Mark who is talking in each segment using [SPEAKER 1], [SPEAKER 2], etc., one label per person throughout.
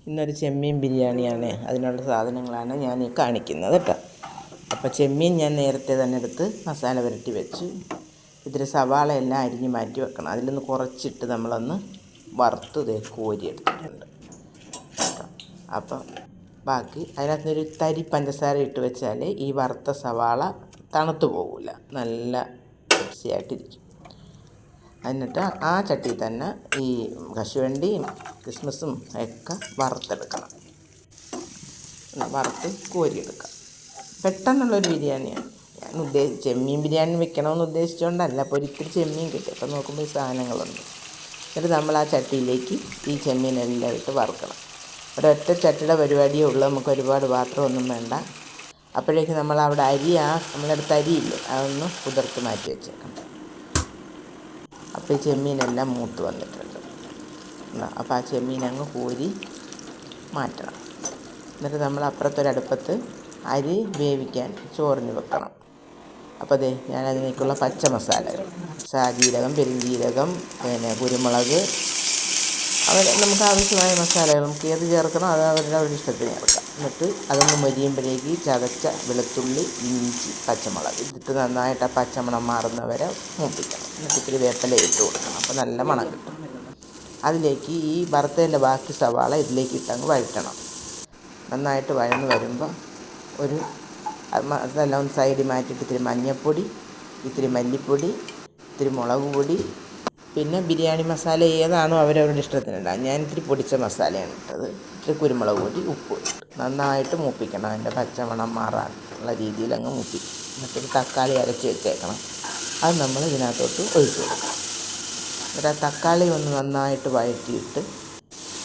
[SPEAKER 1] ഇന്നൊരു ചെമ്മീൻ ബിരിയാണിയാണ്. അതിനുള്ള സാധനങ്ങളാണ് ഞാൻ ഈ കാണിക്കുന്നത് കേട്ടോ. അപ്പോൾ ചെമ്മീൻ ഞാൻ നേരത്തെ തന്നെ എടുത്ത് മസാല പുരട്ടി വെച്ചു. ഇതിൽ സവാള എല്ലാം അരിഞ്ഞ് മാറ്റി വെക്കണം. അതിൽ നിന്ന് കുറച്ചിട്ട് നമ്മളൊന്ന് വറുത്ത് കോരി എടുത്തിട്ടുണ്ട്. അപ്പം ബാക്കി അതിനകത്തൊരു തരി പഞ്ചസാര ഇട്ട് വെച്ചാൽ ഈ വറുത്ത സവാള തണുത്തു പോകില്ല, നല്ല ടേസ്റ്റിയായിട്ടിരിക്കും. എന്നിട്ട് ആ ചട്ടിയിൽ തന്നെ ഈ കശുവണ്ടിയും കിസ്മിസും ഒക്കെ വറുത്തെടുക്കണം. വറുത്ത് കോരിയെടുക്കാം. പെട്ടെന്നുള്ളൊരു ബിരിയാണിയാണ്. ഞാൻ ചെമ്മീൻ ബിരിയാണി വെക്കണമെന്ന് ഉദ്ദേശിച്ചുകൊണ്ടല്ല. അപ്പോൾ ഒരിക്കലും ചെമ്മീൻ കിട്ടും. അപ്പോൾ നോക്കുമ്പോൾ ഈ സാധനങ്ങളുണ്ട്. എന്നിട്ട് നമ്മൾ ആ ചട്ടിയിലേക്ക് ഈ ചെമ്മീനെല്ലാം ഇട്ട് വറുക്കണം. ഒരൊറ്റ ചട്ടിയുടെ പരിപാടിയേ ഉള്ളൂ. നമുക്ക് ഒരുപാട് പാത്രമൊന്നും വേണ്ട. അപ്പോഴേക്ക് നമ്മൾ അവിടെ നമ്മളെടുത്ത് അരിയില്ലേ, അതൊന്ന് കുതിർത്ത് മാറ്റി വെച്ചേക്കണം. അപ്പോൾ ഈ ചെമ്മീനെല്ലാം മൂത്ത് വന്നിട്ടുണ്ട്. അപ്പോൾ ആ ചെമ്മീൻ അങ്ങ് കോരി മാറ്റണം. എന്നിട്ട് നമ്മൾ അപ്പുറത്തൊരടുപ്പത്ത് അരി വേവിക്കാൻ ചോറിന് വെക്കണം. അപ്പോൾ അതെ ഞാനതിനേക്കുള്ള പച്ച മസാലകൾ, സാജീരകം, പെരുംജീരകം, കുരുമുളക്, നമുക്ക് ആവശ്യമായ മസാലകൾ നമുക്ക് ഏത് ചേർക്കണം അത് അവരുടെ ഇഷ്ടത്തിന് ചേർക്കാം. എന്നിട്ട് അതൊന്ന് മൊരിയുമ്പോഴേക്ക് ചതച്ച വെളുത്തുള്ളി, ഇഞ്ചി, പച്ചമുളക് ഇതിട്ട് നന്നായിട്ട് ആ പച്ചമണം മാറുന്നവരെ മൂപ്പിക്കണം. എന്നിട്ട് ഇത്തിരി വേപ്പില ഇട്ട് കൊടുക്കണം. അപ്പോൾ നല്ല മണം കിട്ടും. അതിലേക്ക് ഈ വറുത്തതിൻ്റെ ബാക്കി സവാള ഇതിലേക്ക് ഇട്ടങ്ങ് വഴറ്റണം. നന്നായിട്ട് വഴന്ന് വരുമ്പോൾ അതെല്ലാം ഒന്ന് സൈഡിൽ മാറ്റിയിട്ട് ഇത്തിരി മഞ്ഞൾപ്പൊടി, ഇത്തിരി മല്ലിപ്പൊടി, ഇത്തിരി മുളക് പൊടി, പിന്നെ ബിരിയാണി മസാല ഏതാണോ അവരവരുടെ ഇഷ്ടത്തിനുണ്ടാകും. ഞാൻ ഇത്തിരി പൊടിച്ച മസാലയാണ് ഇട്ടത്. ഇത്തിരി കുരുമുളക് പൊടി, ഉപ്പ് ഇട്ട് നന്നായിട്ട് മൂപ്പിക്കണം. അതിൻ്റെ പച്ചമണം മാറാനുള്ള രീതിയിൽ അങ്ങ് മൂപ്പിക്കും. എന്നിട്ടൊരു തക്കാളി അരച്ച് വെച്ചേക്കണം. അത് നമ്മൾ ഇതിനകത്തോട്ട് ഒഴിച്ച് കൊടുക്കണം. എന്നിട്ട് ആ തക്കാളി ഒന്ന് നന്നായിട്ട് വഴറ്റിയിട്ട്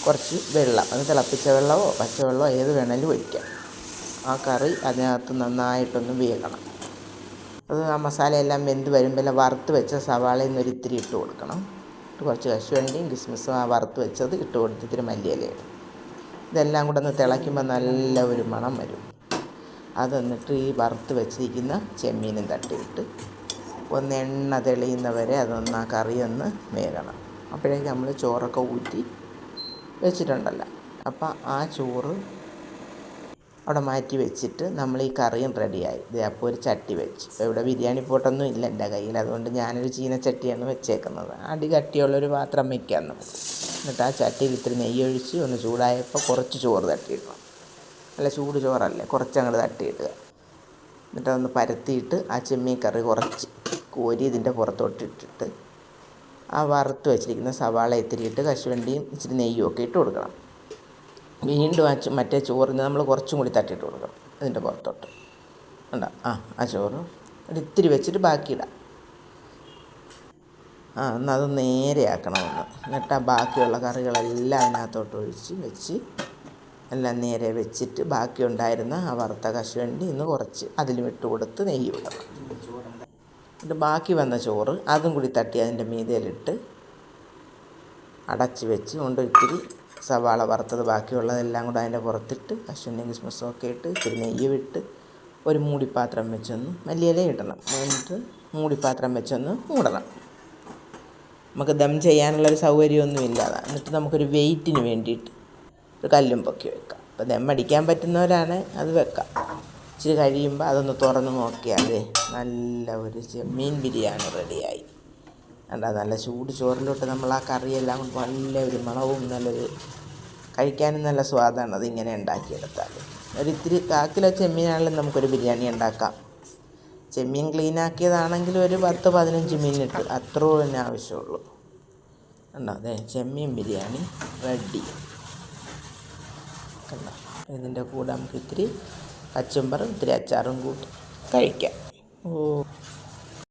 [SPEAKER 1] കുറച്ച് വെള്ളം, അത് തിളപ്പിച്ച വെള്ളമോ പച്ചവെള്ളമോ ഏത് വേണമെങ്കിലും ഒഴിക്കാം. ആ കറി അതിനകത്ത് നന്നായിട്ടൊന്ന് വേകണം. അത് ആ മസാലയെല്ലാം വെന്ത് വരുമ്പോൾ വറുത്ത് വെച്ച സവാളയിൽ നിന്ന് ഒരിത്തിരി ഇട്ട് കൊടുക്കണം. കുറച്ച് കശുവണ്ടിയും കിസ്മിസും ആ വറുത്ത് വെച്ചത് ഇട്ട് കൊടുത്ത് ഇത്തിരി മല്ലിയിലയിടും. ഇതെല്ലാം കൂടെ ഒന്ന് തിളയ്ക്കുമ്പോൾ നല്ല ഒരു മണം വരും. അതെന്നിട്ട് ഈ വറുത്ത് വെച്ചിരിക്കുന്ന ചെമ്മീനും തട്ടിയിട്ട് ഒന്ന് എണ്ണ തെളിയുന്നവരെ അതൊന്ന് ആ കറി ഒന്ന് വേകണം. അപ്പോഴേക്കും നമ്മൾ ചോറൊക്കെ ഊറ്റി വെച്ചിട്ടുണ്ടല്ലോ. അപ്പം ആ ചോറ് അവിടെ മാറ്റി വെച്ചിട്ട് നമ്മൾ ഈ കറിയും റെഡിയായി. അപ്പോൾ ഒരു ചട്ടി വെച്ച്, ഇവിടെ ബിരിയാണി പോട്ടൊന്നും ഇല്ല എൻ്റെ കയ്യിൽ, അതുകൊണ്ട് ഞാനൊരു ചീനച്ചട്ടിയാണ് വെച്ചേക്കുന്നത്. അടി കട്ടിയുള്ളൊരു പാത്രം വയ്ക്കാം നമുക്ക്. എന്നിട്ട് ആ ചട്ടിയിൽ ഇത്തിരി നെയ്യൊഴിച്ച് ഒന്ന് ചൂടായപ്പോൾ കുറച്ച് ചോറ് തട്ടിയിടണം. നല്ല ചൂട് ചോറല്ലേ, കുറച്ചങ്ങോട്ട് തട്ടിയിടുക. എന്നിട്ട് അതൊന്ന് പരത്തിയിട്ട് ആ ചെമ്മീൻ കറി കുറച്ച് കോരി ഇതിൻ്റെ പുറത്തോട്ടിട്ടിട്ട് ആ വറുത്ത് വെച്ചിരിക്കുന്ന സവാള ഇത്തിരി ഇട്ട് കശുവണ്ടിയും ഇച്ചിരി നെയ്യും ഒക്കെ ഇട്ട് കൊടുക്കണം. വീണ്ടും മറ്റേ ചോറിന് നമ്മൾ കുറച്ചും കൂടി തട്ടിയിട്ട് കൊടുക്കണം അതിൻ്റെ പുറത്തോട്ട്. ഉണ്ടോ? ആ ചോറ് ഒരിത്തിരി വെച്ചിട്ട് ബാക്കിയിടാം. എന്നാൽ അത് നേരെയാക്കണമെന്ന്. എന്നിട്ട് ആ ബാക്കിയുള്ള കറികളെല്ലാം അതിനകത്തോട്ട് വെച്ച് എല്ലാം നേരെ വെച്ചിട്ട് ബാക്കി ഉണ്ടായിരുന്ന ആ വറുത്ത കശുവണ്ടി ഇന്ന് കുറച്ച് അതിലും ഇട്ട് കൊടുത്ത് നെയ്യ് വിടണം. എന്നിട്ട് ബാക്കി വന്ന ചോറ് അതും കൂടി തട്ടി അതിൻ്റെ മീതയിലിട്ട് അടച്ച് വെച്ച് കൊണ്ട് ഇത്തിരി സവാള വറുത്തത് ബാക്കിയുള്ളതെല്ലാം കൂടെ അതിൻ്റെ പുറത്തിട്ട് കശുവണ്ടിയും കിസ്മിസും ഒക്കെ ഇട്ട് ഇത്തിരി നെയ്യ് വിട്ട് ഒരു മൂടിപ്പാത്രം വെച്ചൊന്ന് മല്ലിയില ഇടണം. എന്നിട്ട് മൂടിപ്പാത്രം വെച്ചൊന്ന് മൂടണം. നമുക്ക് ദം ചെയ്യാനുള്ളൊരു സൗകര്യമൊന്നും ഇല്ലാതെ. എന്നിട്ട് നമുക്കൊരു വെയിറ്റിന് വേണ്ടിയിട്ട് ഒരു കല്ലും പൊക്കി വെക്കാം. അപ്പോൾ ദം അടിക്കാൻ പറ്റുന്നവരാണ് അത് വെക്കാം. ഇച്ചിരി കഴിയുമ്പോൾ അതൊന്ന് തുറന്ന് നോക്കിയാൽ നല്ല ഒരു ചെമ്മീൻ ബിരിയാണി റെഡിയായി. നല്ല ചൂട് ചോറിലോട്ട് നമ്മൾ ആ കറിയെല്ലാം കൊണ്ട് നല്ല ഒരു മണവും നല്ലൊരു കഴിക്കാനും നല്ല സ്വാദാണ് അതിങ്ങനെ ഉണ്ടാക്കിയെടുത്താൽ. ഒരിത്തിരി 1/4 കിലോ ചെമ്മീനാണെങ്കിലും നമുക്കൊരു ബിരിയാണി ഉണ്ടാക്കാം. ചെമ്മീൻ ക്ലീനാക്കിയതാണെങ്കിൽ ഒരു 10-15 മിനിറ്റ് അത്രയോ തന്നെ ആവശ്യമുള്ളൂ. അതെ ചെമ്മീൻ ബിരിയാണി റെഡി. ഇതിൻ്റെ കൂടെ നമുക്ക് ഇത്തിരി കച്ചുംബറും ഇത്തിരി അച്ചാറും കൂട്ടി കഴിക്കാം.